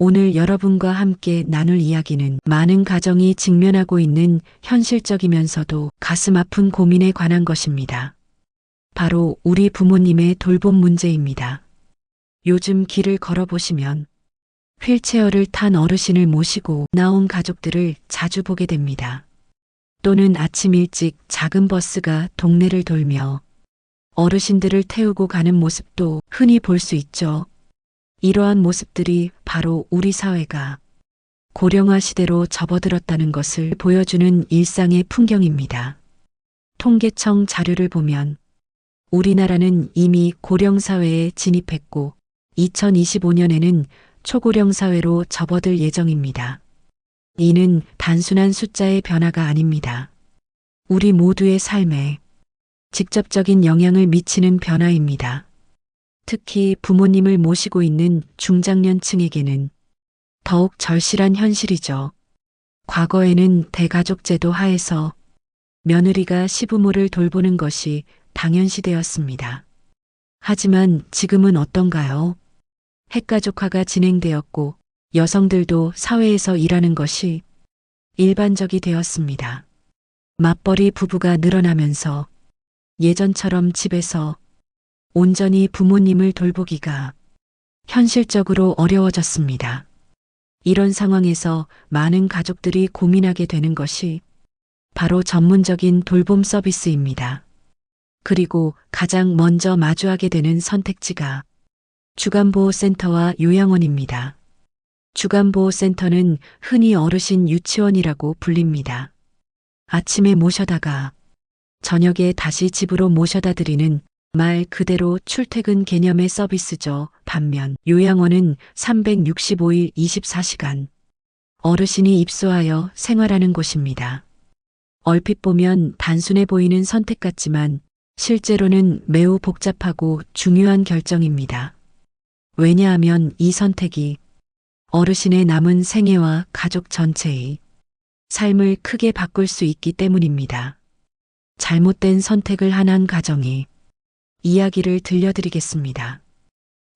오늘 여러분과 함께 나눌 이야기는 많은 가정이 직면하고 있는 현실적이면서도 가슴 아픈 고민에 관한 것입니다. 바로 우리 부모님의 돌봄 문제입니다. 요즘 길을 걸어보시면 휠체어를 탄 어르신을 모시고 나온 가족들을 자주 보게 됩니다. 또는 아침 일찍 작은 버스가 동네를 돌며 어르신들을 태우고 가는 모습도 흔히 볼 수 있죠. 이러한 모습들이 바로 우리 사회가 고령화 시대로 접어들었다는 것을 보여주는 일상의 풍경입니다. 통계청 자료를 보면 우리나라는 이미 고령사회에 진입했고 2025년에는 초고령 사회로 접어들 예정입니다. 이는 단순한 숫자의 변화가 아닙니다. 우리 모두의 삶에 직접적인 영향을 미치는 변화입니다. 특히 부모님을 모시고 있는 중장년층에게는 더욱 절실한 현실이죠. 과거에는 대가족 제도 하에서 며느리가 시부모를 돌보는 것이 당연시되었습니다. 하지만 지금은 어떤가요? 핵가족화가 진행되었고 여성들도 사회에서 일하는 것이 일반적이 되었습니다. 맞벌이 부부가 늘어나면서 예전처럼 집에서 온전히 부모님을 돌보기가 현실적으로 어려워졌습니다. 이런 상황에서 많은 가족들이 고민하게 되는 것이 바로 전문적인 돌봄 서비스입니다. 그리고 가장 먼저 마주하게 되는 선택지가 주간보호센터와 요양원입니다. 주간보호센터는 흔히 어르신 유치원이라고 불립니다. 아침에 모셔다가 저녁에 다시 집으로 모셔다 드리는 말 그대로 출퇴근 개념의 서비스죠. 반면 요양원은 365일 24시간 어르신이 입소하여 생활하는 곳입니다. 얼핏 보면 단순해 보이는 선택 같지만 실제로는 매우 복잡하고 중요한 결정입니다. 왜냐하면 이 선택이 어르신의 남은 생애와 가족 전체의 삶을 크게 바꿀 수 있기 때문입니다. 잘못된 선택을 한 가정이 이야기를 들려드리겠습니다.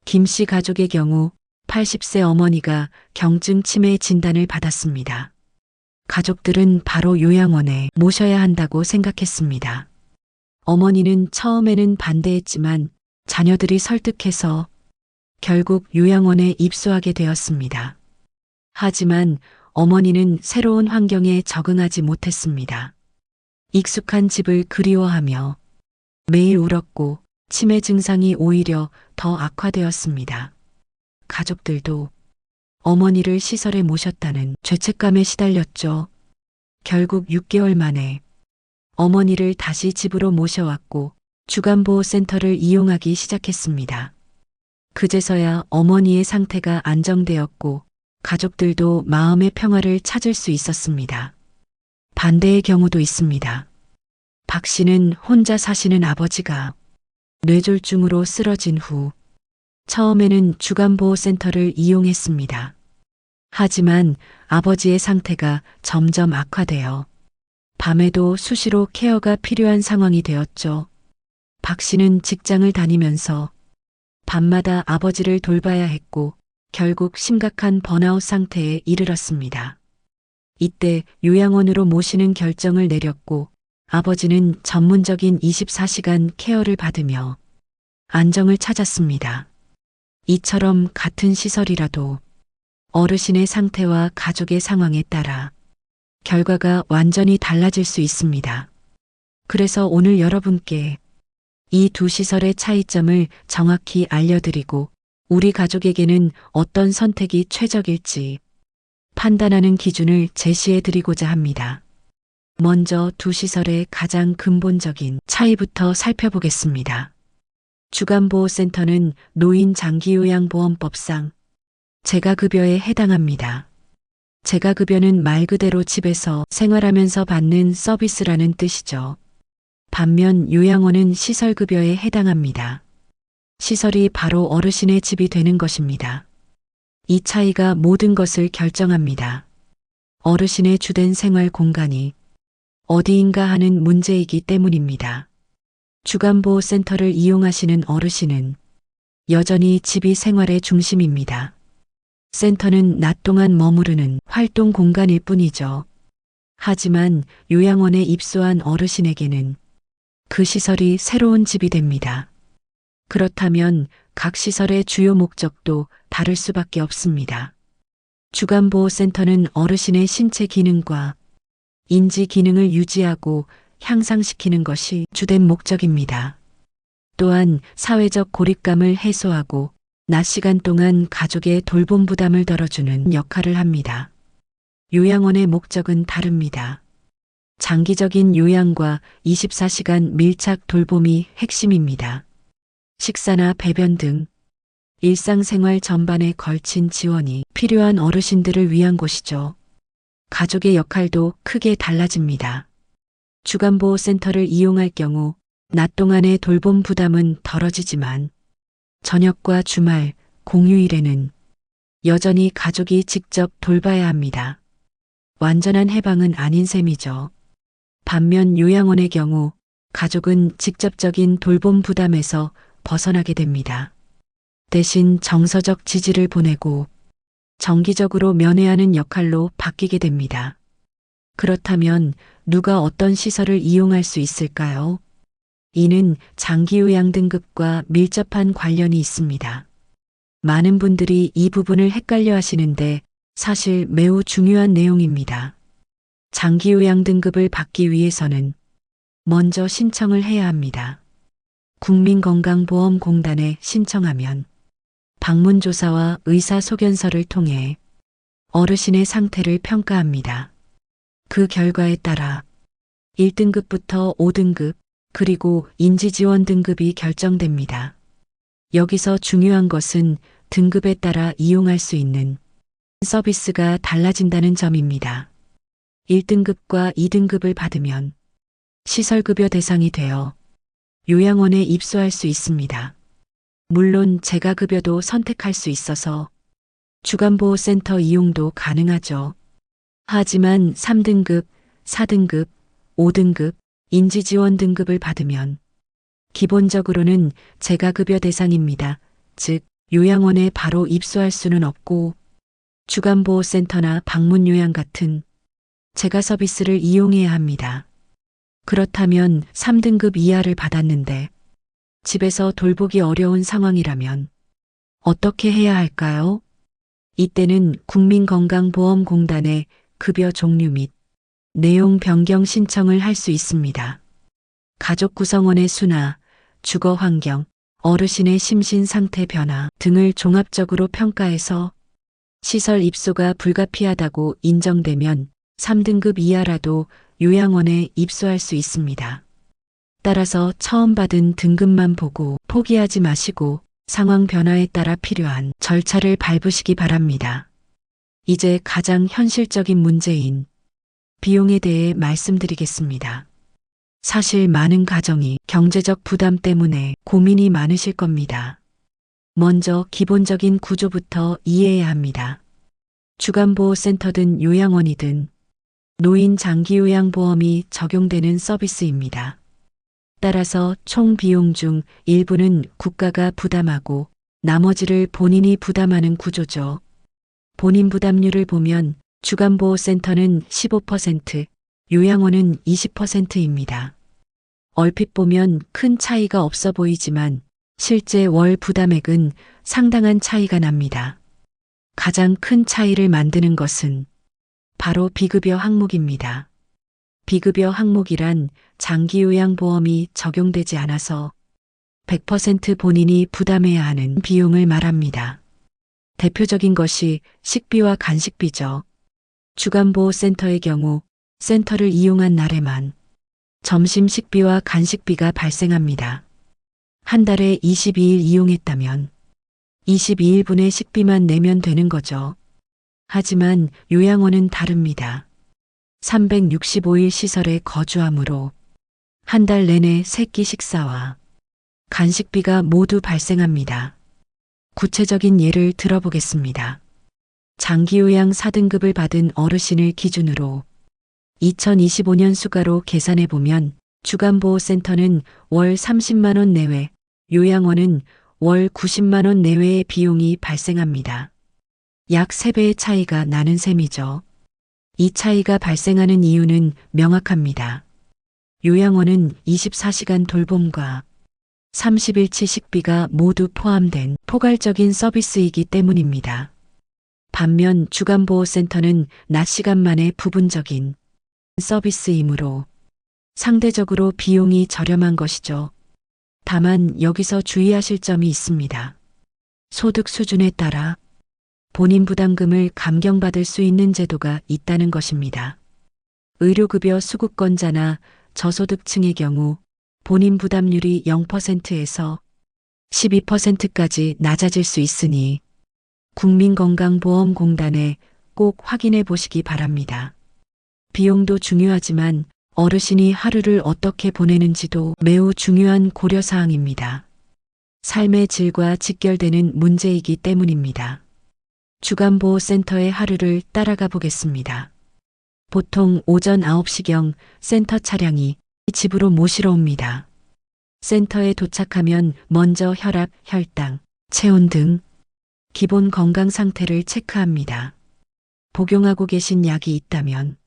김 씨 가족의 경우 80세 어머니가 경증 치매 진단을 받았습니다. 가족들은 바로 요양원에 모셔야 한다고 생각했습니다. 어머니는 처음에는 반대했지만 자녀들이 설득해서 결국 요양원에 입소하게 되었습니다. 하지만 어머니는 새로운 환경에 적응하지 못했습니다. 익숙한 집을 그리워하며 매일 울었고 치매 증상이 오히려 더 악화되었습니다. 가족들도 어머니를 시설에 모셨다는 죄책감에 시달렸죠. 결국 6개월 만에 어머니를 다시 집으로 모셔왔고 주간보호센터를 이용하기 시작했습니다. 그제서야 어머니의 상태가 안정되었고 가족들도 마음의 평화를 찾을 수 있었습니다. 반대의 경우도 있습니다. 박 씨는 혼자 사시는 아버지가 뇌졸중으로 쓰러진 후 처음에는 주간보호센터를 이용했습니다. 하지만 아버지의 상태가 점점 악화되어 밤에도 수시로 케어가 필요한 상황이 되었죠. 박 씨는 직장을 다니면서 밤마다 아버지를 돌봐야 했고 결국 심각한 번아웃 상태에 이르렀습니다. 이때 요양원으로 모시는 결정을 내렸고 아버지는 전문적인 24시간 케어를 받으며 안정을 찾았습니다. 이처럼 같은 시설이라도 어르신의 상태와 가족의 상황에 따라 결과가 완전히 달라질 수 있습니다. 그래서 오늘 여러분께 이 두 시설의 차이점을 정확히 알려드리고 우리 가족에게는 어떤 선택이 최적일지 판단하는 기준을 제시해 드리고자 합니다. 먼저 두 시설의 가장 근본적인 차이부터 살펴보겠습니다. 주간보호센터는 노인장기요양보험법상 재가급여에 해당합니다. 재가급여는 말 그대로 집에서 생활하면서 받는 서비스라는 뜻이죠. 반면 요양원은 시설급여에 해당합니다. 시설이 바로 어르신의 집이 되는 것입니다. 이 차이가 모든 것을 결정합니다. 어르신의 주된 생활 공간이 어디인가 하는 문제이기 때문입니다. 주간보호센터를 이용하시는 어르신은 여전히 집이 생활의 중심입니다. 센터는 낮 동안 머무르는 활동 공간일 뿐이죠. 하지만 요양원에 입소한 어르신에게는 그 시설이 새로운 집이 됩니다. 그렇다면 각 시설의 주요 목적도 다를 수밖에 없습니다. 주간보호센터는 어르신의 신체 기능과 인지 기능을 유지하고 향상시키는 것이 주된 목적입니다. 또한 사회적 고립감을 해소하고 낮 시간 동안 가족의 돌봄 부담을 덜어주는 역할을 합니다. 요양원의 목적은 다릅니다. 장기적인 요양과 24시간 밀착 돌봄이 핵심입니다. 식사나 배변 등 일상생활 전반에 걸친 지원이 필요한 어르신들을 위한 곳이죠. 가족의 역할도 크게 달라집니다. 주간보호센터를 이용할 경우 낮 동안의 돌봄 부담은 덜어지지만 저녁과 주말, 공휴일에는 여전히 가족이 직접 돌봐야 합니다. 완전한 해방은 아닌 셈이죠. 반면 요양원의 경우 가족은 직접적인 돌봄 부담에서 벗어나게 됩니다. 대신 정서적 지지를 보내고 정기적으로 면회하는 역할로 바뀌게 됩니다. 그렇다면 누가 어떤 시설을 이용할 수 있을까요? 이는 장기요양 등급과 밀접한 관련이 있습니다. 많은 분들이 이 부분을 헷갈려 하시는데 사실 매우 중요한 내용입니다. 장기요양 등급을 받기 위해서는 먼저 신청을 해야 합니다. 국민건강보험공단에 신청하면 방문조사와 의사소견서를 통해 어르신의 상태를 평가합니다. 그 결과에 따라 1등급부터 5등급 그리고 인지지원 등급이 결정됩니다. 여기서 중요한 것은 등급에 따라 이용할 수 있는 서비스가 달라진다는 점입니다. 1등급과 2등급을 받으면 시설급여 대상이 되어 요양원에 입소할 수 있습니다. 물론 재가급여도 선택할 수 있어서 주간보호센터 이용도 가능하죠. 하지만 3등급, 4등급, 5등급, 인지지원 등급을 받으면 기본적으로는 재가급여 대상입니다. 즉, 요양원에 바로 입소할 수는 없고 주간보호센터나 방문요양 같은 재가 서비스를 이용해야 합니다. 그렇다면 3등급 이하를 받았는데 집에서 돌보기 어려운 상황이라면 어떻게 해야 할까요? 이때는 국민건강보험공단에 급여 종류 및 내용 변경 신청을 할 수 있습니다. 가족 구성원의 수나 주거 환경, 어르신의 심신 상태 변화 등을 종합적으로 평가해서 시설 입소가 불가피하다고 인정되면 3등급 이하라도 요양원에 입소할 수 있습니다. 따라서 처음 받은 등급만 보고 포기하지 마시고 상황 변화에 따라 필요한 절차를 밟으시기 바랍니다. 이제 가장 현실적인 문제인 비용에 대해 말씀드리겠습니다. 사실 많은 가정이 경제적 부담 때문에 고민이 많으실 겁니다. 먼저 기본적인 구조부터 이해해야 합니다. 주간보호센터든 요양원이든 노인 장기요양보험이 적용되는 서비스입니다. 따라서 총 비용 중 일부는 국가가 부담하고 나머지를 본인이 부담하는 구조죠. 본인 부담률을 보면 주간보호센터는 15%, 요양원은 20%입니다. 얼핏 보면 큰 차이가 없어 보이지만 실제 월 부담액은 상당한 차이가 납니다. 가장 큰 차이를 만드는 것은 바로 비급여 항목입니다. 비급여 항목이란 장기요양보험이 적용되지 않아서 100% 본인이 부담해야 하는 비용을 말합니다. 대표적인 것이 식비와 간식비죠. 주간보호센터의 경우 센터를 이용한 날에만 점심 식비와 간식비가 발생합니다. 한 달에 22일 이용했다면 22일분의 식비만 내면 되는 거죠. 하지만 요양원은 다릅니다. 365일 시설에 거주하므로 한 달 내내 세끼 식사와 간식비가 모두 발생합니다. 구체적인 예를 들어보겠습니다. 장기요양 4등급을 받은 어르신을 기준으로 2025년 수가로 계산해보면 주간보호센터는 월 30만 원 내외, 요양원은 월 90만 원 내외의 비용이 발생합니다. 약 3배의 차이가 나는 셈이죠. 이 차이가 발생하는 이유는 명확합니다. 요양원은 24시간 돌봄과 30일치 식비가 모두 포함된 포괄적인 서비스이기 때문입니다. 반면 주간보호센터는 낮 시간만의 부분적인 서비스이므로 상대적으로 비용이 저렴한 것이죠. 다만 여기서 주의하실 점이 있습니다. 소득 수준에 따라 본인 부담금을 감경받을 수 있는 제도가 있다는 것입니다. 의료급여 수급권자나 저소득층의 경우 본인 부담률이 0%에서 12%까지 낮아질 수 있으니 국민건강보험공단에 꼭 확인해 보시기 바랍니다. 비용도 중요하지만 어르신이 하루를 어떻게 보내는지도 매우 중요한 고려사항입니다. 삶의 질과 직결되는 문제이기 때문입니다. 주간보호센터의 하루를 따라가 보겠습니다. 보통 오전 9시경 센터 차량이 집으로 모시러 옵니다. 센터에 도착하면 먼저 혈압, 혈당, 체온 등 기본 건강 상태를 체크합니다. 복용하고 계신 약이 있다면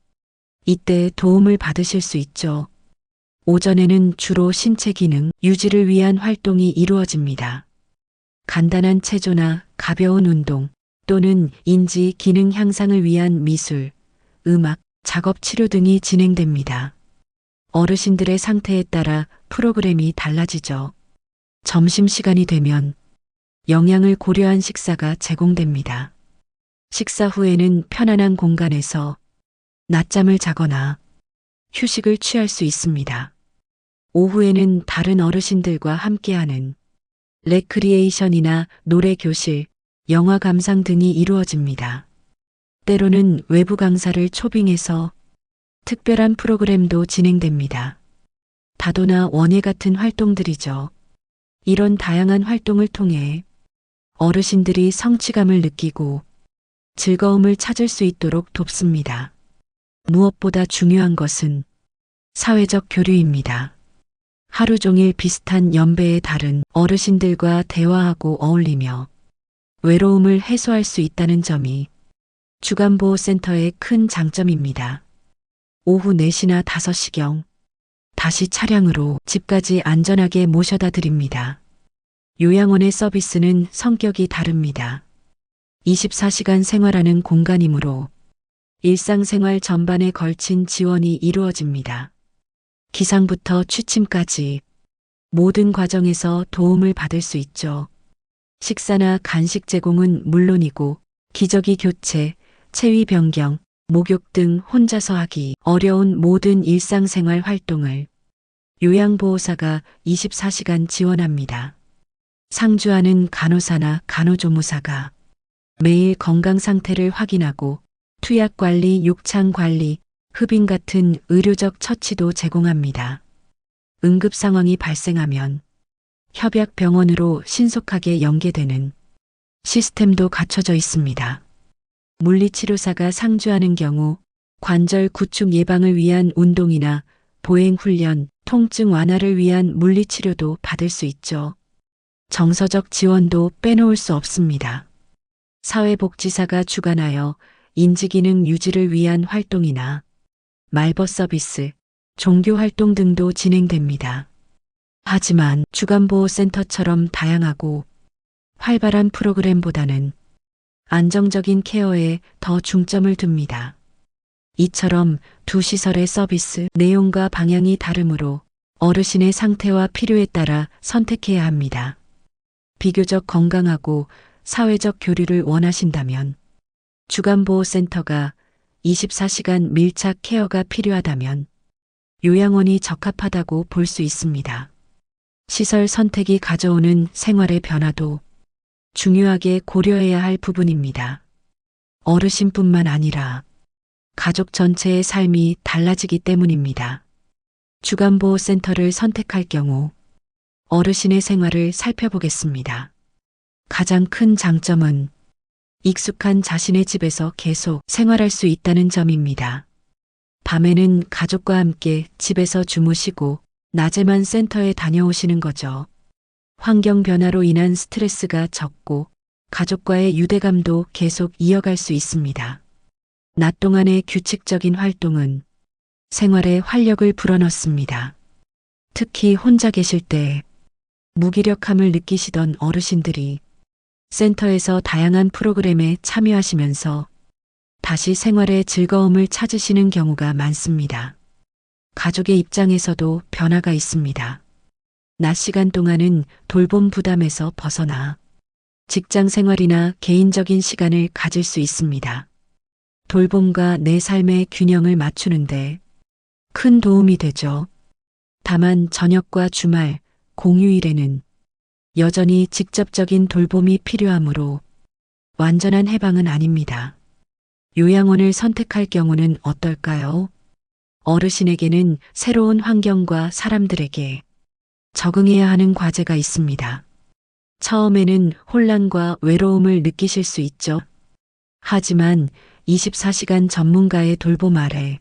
이때 도움을 받으실 수 있죠. 오전에는 주로 신체 기능 유지를 위한 활동이 이루어집니다. 간단한 체조나 가벼운 운동 또는 인지 기능 향상을 위한 미술, 음악, 작업 치료 등이 진행됩니다. 어르신들의 상태에 따라 프로그램이 달라지죠. 점심시간이 되면 영양을 고려한 식사가 제공됩니다. 식사 후에는 편안한 공간에서 낮잠을 자거나 휴식을 취할 수 있습니다. 오후에는 다른 어르신들과 함께하는 레크리에이션이나 노래 교실, 영화 감상 등이 이루어집니다. 때로는 외부 강사를 초빙해서 특별한 프로그램도 진행됩니다. 다도나 원예 같은 활동들이죠. 이런 다양한 활동을 통해 어르신들이 성취감을 느끼고 즐거움을 찾을 수 있도록 돕습니다. 무엇보다 중요한 것은 사회적 교류입니다. 하루 종일 비슷한 연배의 다른 어르신들과 대화하고 어울리며 외로움을 해소할 수 있다는 점이 주간보호센터의 큰 장점입니다. 오후 4시나 5시경 다시 차량으로 집까지 안전하게 모셔다 드립니다. 요양원의 서비스는 성격이 다릅니다. 24시간 생활하는 공간이므로 일상생활 전반에 걸친 지원이 이루어집니다. 기상부터 취침까지 모든 과정에서 도움을 받을 수 있죠. 식사나 간식 제공은 물론이고 기저귀 교체, 체위 변경, 목욕 등 혼자서 하기 어려운 모든 일상생활 활동을 요양보호사가 24시간 지원합니다. 상주하는 간호사나 간호조무사가 매일 건강 상태를 확인하고 투약 관리, 욕창 관리, 흡인 같은 의료적 처치도 제공합니다. 응급 상황이 발생하면 협약병원으로 신속하게 연계되는 시스템도 갖춰져 있습니다. 물리치료사가 상주하는 경우 관절 구축 예방을 위한 운동이나 보행 훈련, 통증 완화를 위한 물리치료도 받을 수 있죠. 정서적 지원도 빼놓을 수 없습니다. 사회복지사가 주관하여 인지기능 유지를 위한 활동이나 말벗 서비스, 종교활동 등도 진행됩니다. 하지만 주간보호센터처럼 다양하고 활발한 프로그램보다는 안정적인 케어에 더 중점을 둡니다. 이처럼 두 시설의 서비스 내용과 방향이 다르므로 어르신의 상태와 필요에 따라 선택해야 합니다. 비교적 건강하고 사회적 교류를 원하신다면 주간보호센터가 24시간 밀착 케어가 필요하다면 요양원이 적합하다고 볼 수 있습니다. 시설 선택이 가져오는 생활의 변화도 중요하게 고려해야 할 부분입니다. 어르신뿐만 아니라 가족 전체의 삶이 달라지기 때문입니다. 주간보호센터를 선택할 경우 어르신의 생활을 살펴보겠습니다. 가장 큰 장점은 익숙한 자신의 집에서 계속 생활할 수 있다는 점입니다. 밤에는 가족과 함께 집에서 주무시고 낮에만 센터에 다녀오시는 거죠. 환경 변화로 인한 스트레스가 적고 가족과의 유대감도 계속 이어갈 수 있습니다. 낮 동안의 규칙적인 활동은 생활에 활력을 불어넣습니다. 특히 혼자 계실 때 무기력함을 느끼시던 어르신들이 센터에서 다양한 프로그램에 참여하시면서 다시 생활의 즐거움을 찾으시는 경우가 많습니다. 가족의 입장에서도 변화가 있습니다. 낮 시간 동안은 돌봄 부담에서 벗어나 직장 생활이나 개인적인 시간을 가질 수 있습니다. 돌봄과 내 삶의 균형을 맞추는데 큰 도움이 되죠. 다만 저녁과 주말, 공휴일에는 여전히 직접적인 돌봄이 필요하므로 완전한 해방은 아닙니다. 요양원을 선택할 경우는 어떨까요? 어르신에게는 새로운 환경과 사람들에게 적응해야 하는 과제가 있습니다. 처음에는 혼란과 외로움을 느끼실 수 있죠. 하지만 24시간 전문가의 돌봄 아래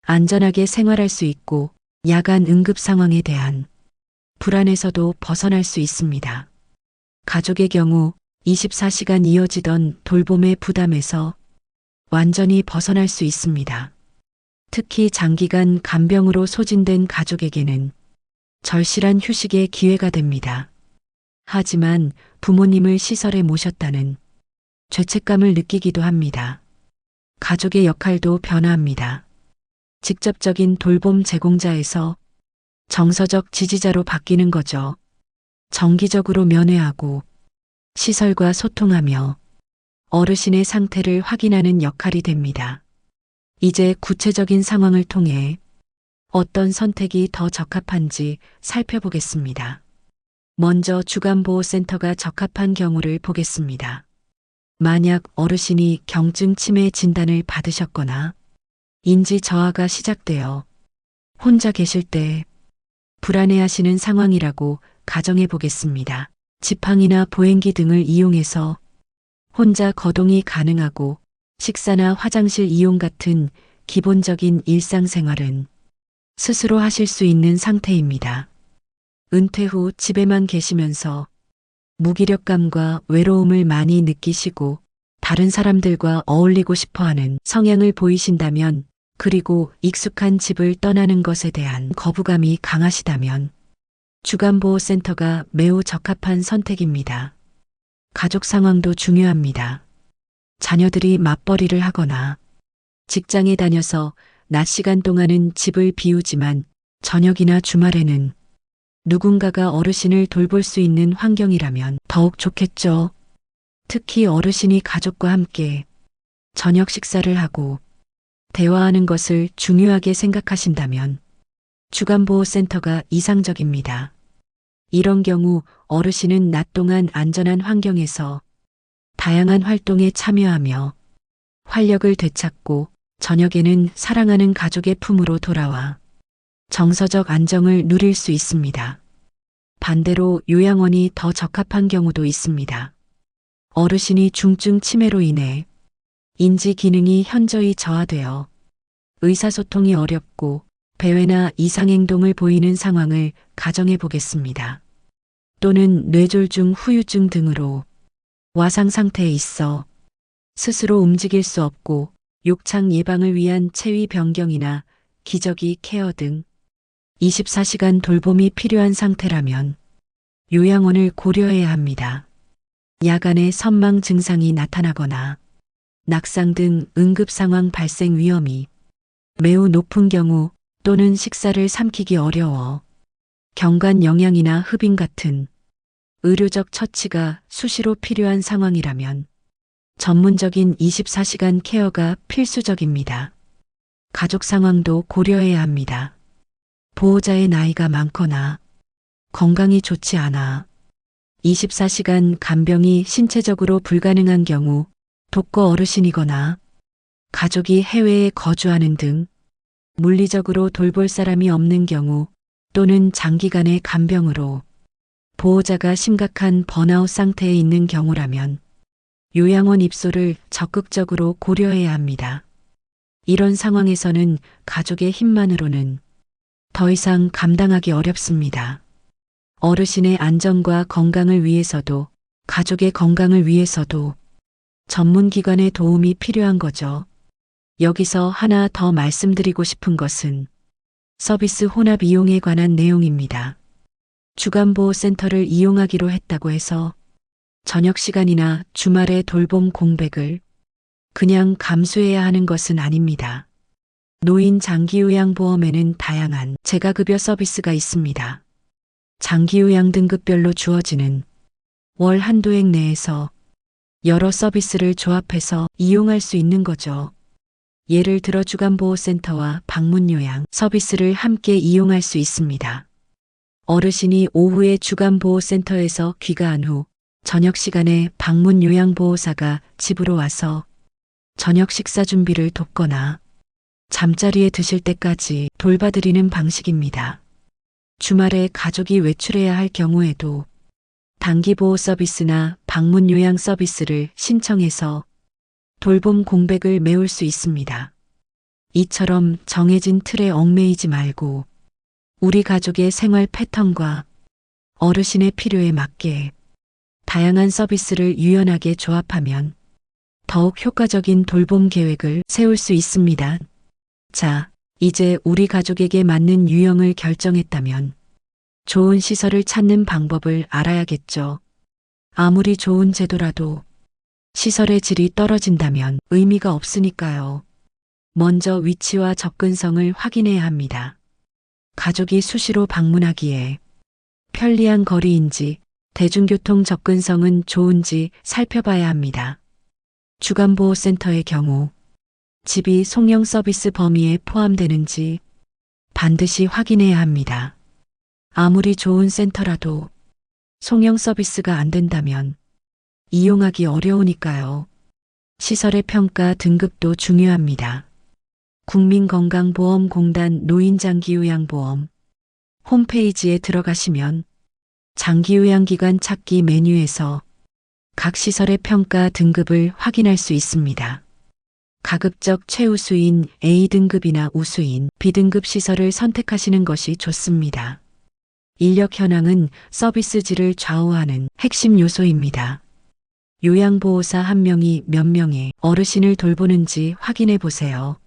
안전하게 생활할 수 있고 야간 응급 상황에 대한 불안에서도 벗어날 수 있습니다. 가족의 경우 24시간 이어지던 돌봄의 부담에서 완전히 벗어날 수 있습니다. 특히 장기간 간병으로 소진된 가족에게는 절실한 휴식의 기회가 됩니다. 하지만 부모님을 시설에 모셨다는 죄책감을 느끼기도 합니다. 가족의 역할도 변화합니다. 직접적인 돌봄 제공자에서 정서적 지지자로 바뀌는 거죠. 정기적으로 면회하고 시설과 소통하며 어르신의 상태를 확인하는 역할이 됩니다. 이제 구체적인 상황을 통해 어떤 선택이 더 적합한지 살펴보겠습니다. 먼저 주간보호센터가 적합한 경우를 보겠습니다. 만약 어르신이 경증 치매 진단을 받으셨거나 인지 저하가 시작되어 혼자 계실 때 불안해하시는 상황이라고 가정해 보겠습니다. 지팡이나 보행기 등을 이용해서 혼자 거동이 가능하고 식사나 화장실 이용 같은 기본적인 일상생활은 스스로 하실 수 있는 상태입니다. 은퇴 후 집에만 계시면서 무기력감과 외로움을 많이 느끼시고 다른 사람들과 어울리고 싶어하는 성향을 보이신다면, 그리고 익숙한 집을 떠나는 것에 대한 거부감이 강하시다면 주간보호센터가 매우 적합한 선택입니다. 가족 상황도 중요합니다. 자녀들이 맞벌이를 하거나 직장에 다녀서 낮 시간 동안은 집을 비우지만 저녁이나 주말에는 누군가가 어르신을 돌볼 수 있는 환경이라면 더욱 좋겠죠. 특히 어르신이 가족과 함께 저녁 식사를 하고 대화하는 것을 중요하게 생각하신다면 주간보호센터가 이상적입니다. 이런 경우 어르신은 낮 동안 안전한 환경에서 다양한 활동에 참여하며 활력을 되찾고 저녁에는 사랑하는 가족의 품으로 돌아와 정서적 안정을 누릴 수 있습니다. 반대로 요양원이 더 적합한 경우도 있습니다. 어르신이 중증 치매로 인해 인지 기능이 현저히 저하되어 의사소통이 어렵고 배회나 이상행동을 보이는 상황을 가정해 보겠습니다. 또는 뇌졸중 후유증 등으로 와상 상태에 있어 스스로 움직일 수 없고 욕창 예방을 위한 체위 변경이나 기저귀 케어 등 24시간 돌봄이 필요한 상태라면 요양원을 고려해야 합니다. 야간에 선망 증상이 나타나거나 낙상 등 응급 상황 발생 위험이 매우 높은 경우, 또는 식사를 삼키기 어려워 경관 영양이나 흡인 같은 의료적 처치가 수시로 필요한 상황이라면 전문적인 24시간 케어가 필수적입니다. 가족 상황도 고려해야 합니다. 보호자의 나이가 많거나 건강이 좋지 않아 24시간 간병이 신체적으로 불가능한 경우, 독거 어르신이거나 가족이 해외에 거주하는 등 물리적으로 돌볼 사람이 없는 경우, 또는 장기간의 간병으로 보호자가 심각한 번아웃 상태에 있는 경우라면 요양원 입소를 적극적으로 고려해야 합니다. 이런 상황에서는 가족의 힘만으로는 더 이상 감당하기 어렵습니다. 어르신의 안전과 건강을 위해서도 가족의 건강을 위해서도 전문기관의 도움이 필요한 거죠. 여기서 하나 더 말씀드리고 싶은 것은 서비스 혼합 이용에 관한 내용입니다. 주간보호센터를 이용하기로 했다고 해서 저녁 시간이나 주말에 돌봄 공백을 그냥 감수해야 하는 것은 아닙니다. 노인 장기요양보험에는 다양한 재가급여 서비스가 있습니다. 장기요양 등급별로 주어지는 월 한도액 내에서 여러 서비스를 조합해서 이용할 수 있는 거죠. 예를 들어 주간보호센터와 방문요양 서비스를 함께 이용할 수 있습니다. 어르신이 오후에 주간보호센터에서 귀가한 후 저녁 시간에 방문요양보호사가 집으로 와서 저녁 식사 준비를 돕거나 잠자리에 드실 때까지 돌봐드리는 방식입니다. 주말에 가족이 외출해야 할 경우에도 단기보호 서비스나 방문요양 서비스를 신청해서 돌봄 공백을 메울 수 있습니다. 이처럼 정해진 틀에 얽매이지 말고 우리 가족의 생활 패턴과 어르신의 필요에 맞게 다양한 서비스를 유연하게 조합하면 더욱 효과적인 돌봄 계획을 세울 수 있습니다. 자, 이제 우리 가족에게 맞는 유형을 결정했다면 좋은 시설을 찾는 방법을 알아야겠죠. 아무리 좋은 제도라도 시설의 질이 떨어진다면 의미가 없으니까요. 먼저 위치와 접근성을 확인해야 합니다. 가족이 수시로 방문하기에 편리한 거리인지 대중교통 접근성은 좋은지 살펴봐야 합니다. 주간보호센터의 경우 집이 송영 서비스 범위에 포함되는지 반드시 확인해야 합니다. 아무리 좋은 센터라도 송영 서비스가 안 된다면 이용하기 어려우니까요. 시설의 평가 등급도 중요합니다. 국민건강보험공단 노인장기요양보험 홈페이지에 들어가시면 장기요양기관 찾기 메뉴에서 각 시설의 평가 등급을 확인할 수 있습니다. 가급적 최우수인 A등급이나 우수인 B등급 시설을 선택하시는 것이 좋습니다. 인력 현황은 서비스 질을 좌우하는 핵심 요소입니다. 요양보호사 한 명이 몇 명의 어르신을 돌보는지 확인해 보세요.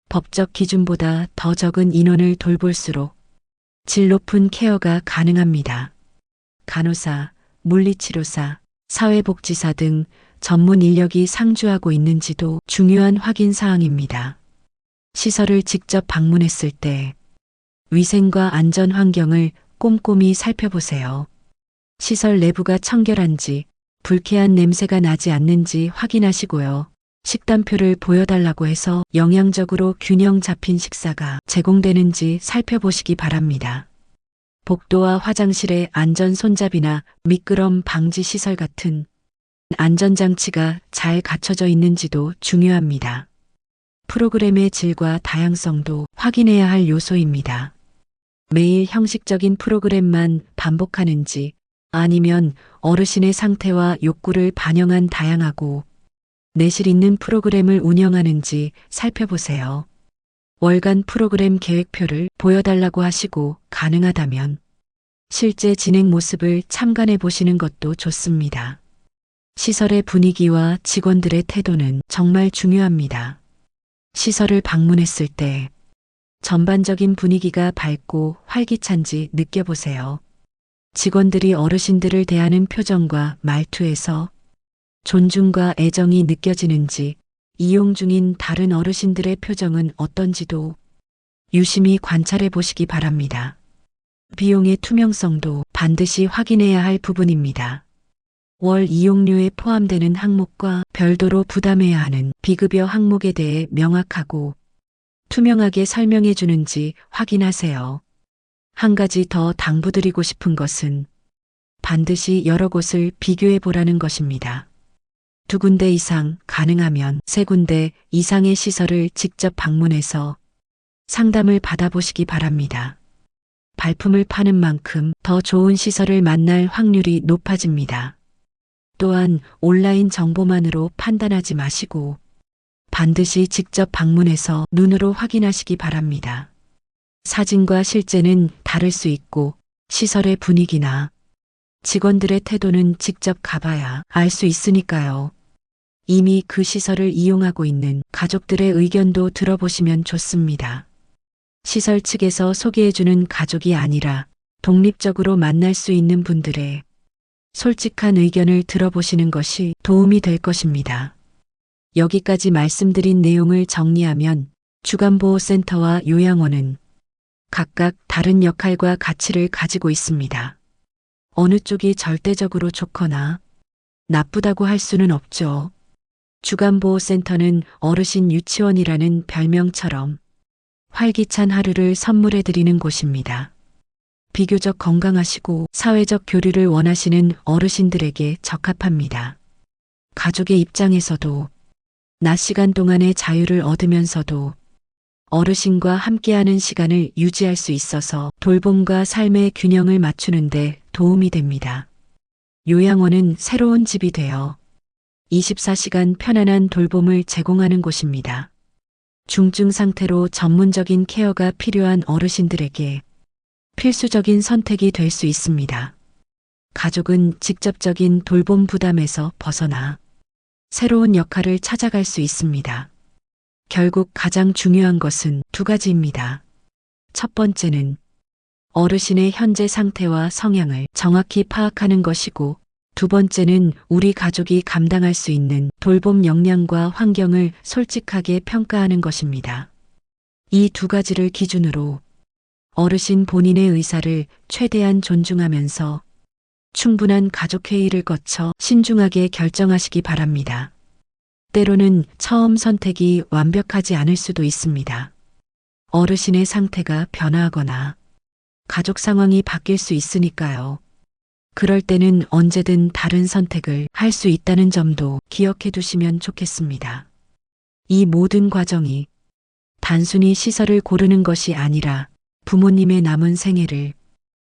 법적 기준보다 더 적은 인원을 돌볼수록 질 높은 케어가 가능합니다. 간호사, 물리치료사, 사회복지사 등 전문 인력이 상주하고 있는지도 중요한 확인 사항입니다. 시설을 직접 방문했을 때 위생과 안전 환경을 꼼꼼히 살펴보세요. 시설 내부가 청결한지 불쾌한 냄새가 나지 않는지 확인하시고요. 식단표를 보여달라고 해서 영양적으로 균형 잡힌 식사가 제공되는지 살펴보시기 바랍니다. 복도와 화장실의 안전 손잡이나 미끄럼 방지 시설 같은 안전장치가 잘 갖춰져 있는지도 중요합니다. 프로그램의 질과 다양성도 확인해야 할 요소입니다. 매일 형식적인 프로그램만 반복하는지 아니면 어르신의 상태와 욕구를 반영한 다양하고 내실 있는 프로그램을 운영하는지 살펴보세요. 월간 프로그램 계획표를 보여달라고 하시고 가능하다면 실제 진행 모습을 참관해 보시는 것도 좋습니다. 시설의 분위기와 직원들의 태도는 정말 중요합니다. 시설을 방문했을 때 전반적인 분위기가 밝고 활기찬지 느껴보세요. 직원들이 어르신들을 대하는 표정과 말투에서 존중과 애정이 느껴지는지, 이용 중인 다른 어르신들의 표정은 어떤지도 유심히 관찰해 보시기 바랍니다. 비용의 투명성도 반드시 확인해야 할 부분입니다. 월 이용료에 포함되는 항목과 별도로 부담해야 하는 비급여 항목에 대해 명확하고 투명하게 설명해 주는지 확인하세요. 한 가지 더 당부드리고 싶은 것은 반드시 여러 곳을 비교해 보라는 것입니다. 2군데 이상, 가능하면 3군데 이상의 시설을 직접 방문해서 상담을 받아보시기 바랍니다. 발품을 파는 만큼 더 좋은 시설을 만날 확률이 높아집니다. 또한 온라인 정보만으로 판단하지 마시고 반드시 직접 방문해서 눈으로 확인하시기 바랍니다. 사진과 실제는 다를 수 있고 시설의 분위기나 직원들의 태도는 직접 가봐야 알 수 있으니까요. 이미 그 시설을 이용하고 있는 가족들의 의견도 들어보시면 좋습니다. 시설 측에서 소개해주는 가족이 아니라 독립적으로 만날 수 있는 분들의 솔직한 의견을 들어보시는 것이 도움이 될 것입니다. 여기까지 말씀드린 내용을 정리하면 주간보호센터와 요양원은 각각 다른 역할과 가치를 가지고 있습니다. 어느 쪽이 절대적으로 좋거나 나쁘다고 할 수는 없죠. 주간보호센터는 어르신 유치원이라는 별명처럼 활기찬 하루를 선물해 드리는 곳입니다. 비교적 건강하시고 사회적 교류를 원하시는 어르신들에게 적합합니다. 가족의 입장에서도 낮 시간 동안의 자유를 얻으면서도 어르신과 함께하는 시간을 유지할 수 있어서 돌봄과 삶의 균형을 맞추는데 도움이 됩니다. 요양원은 새로운 집이 되어 24시간 편안한 돌봄을 제공하는 곳입니다. 중증 상태로 전문적인 케어가 필요한 어르신들에게 필수적인 선택이 될 수 있습니다. 가족은 직접적인 돌봄 부담에서 벗어나 새로운 역할을 찾아갈 수 있습니다. 결국 가장 중요한 것은 두 가지입니다. 첫 번째는 어르신의 현재 상태와 성향을 정확히 파악하는 것이고, 두 번째는 우리 가족이 감당할 수 있는 돌봄 역량과 환경을 솔직하게 평가하는 것입니다. 이 두 가지를 기준으로 어르신 본인의 의사를 최대한 존중하면서 충분한 가족회의를 거쳐 신중하게 결정하시기 바랍니다. 때로는 처음 선택이 완벽하지 않을 수도 있습니다. 어르신의 상태가 변화하거나 가족 상황이 바뀔 수 있으니까요. 그럴 때는 언제든 다른 선택을 할 수 있다는 점도 기억해 두시면 좋겠습니다. 이 모든 과정이 단순히 시설을 고르는 것이 아니라 부모님의 남은 생애를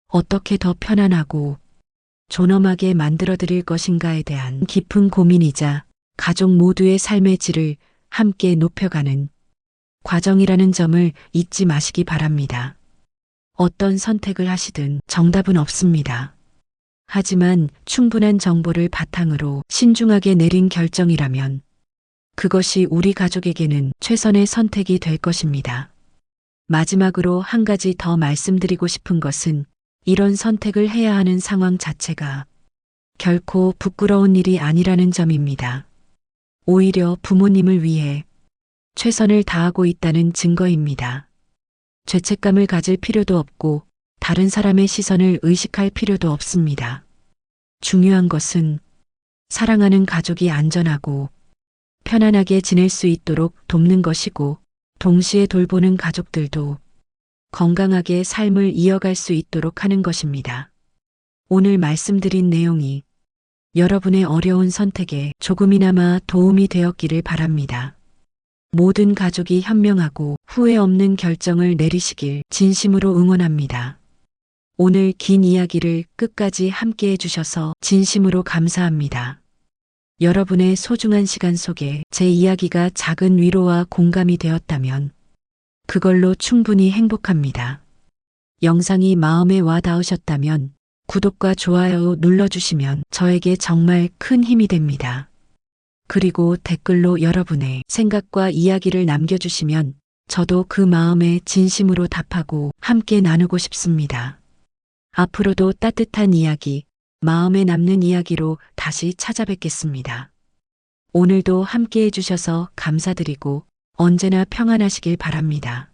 어떻게 더 편안하고 존엄하게 만들어 드릴 것인가에 대한 깊은 고민이자 가족 모두의 삶의 질을 함께 높여가는 과정이라는 점을 잊지 마시기 바랍니다. 어떤 선택을 하시든 정답은 없습니다. 하지만 충분한 정보를 바탕으로 신중하게 내린 결정이라면 그것이 우리 가족에게는 최선의 선택이 될 것입니다. 마지막으로 한 가지 더 말씀드리고 싶은 것은 이런 선택을 해야 하는 상황 자체가 결코 부끄러운 일이 아니라는 점입니다. 오히려 부모님을 위해 최선을 다하고 있다는 증거입니다. 죄책감을 가질 필요도 없고 다른 사람의 시선을 의식할 필요도 없습니다. 중요한 것은 사랑하는 가족이 안전하고 편안하게 지낼 수 있도록 돕는 것이고, 동시에 돌보는 가족들도 건강하게 삶을 이어갈 수 있도록 하는 것입니다. 오늘 말씀드린 내용이 여러분의 어려운 선택에 조금이나마 도움이 되었기를 바랍니다. 모든 가족이 현명하고 후회 없는 결정을 내리시길 진심으로 응원합니다. 오늘 긴 이야기를 끝까지 함께 해주셔서 진심으로 감사합니다. 여러분의 소중한 시간 속에 제 이야기가 작은 위로와 공감이 되었다면 그걸로 충분히 행복합니다. 영상이 마음에 와 닿으셨다면 구독과 좋아요 눌러주시면 저에게 정말 큰 힘이 됩니다. 그리고 댓글로 여러분의 생각과 이야기를 남겨주시면 저도 그 마음에 진심으로 답하고 함께 나누고 싶습니다. 앞으로도 따뜻한 이야기, 마음에 남는 이야기로 다시 찾아뵙겠습니다. 오늘도 함께 해주셔서 감사드리고 언제나 평안하시길 바랍니다.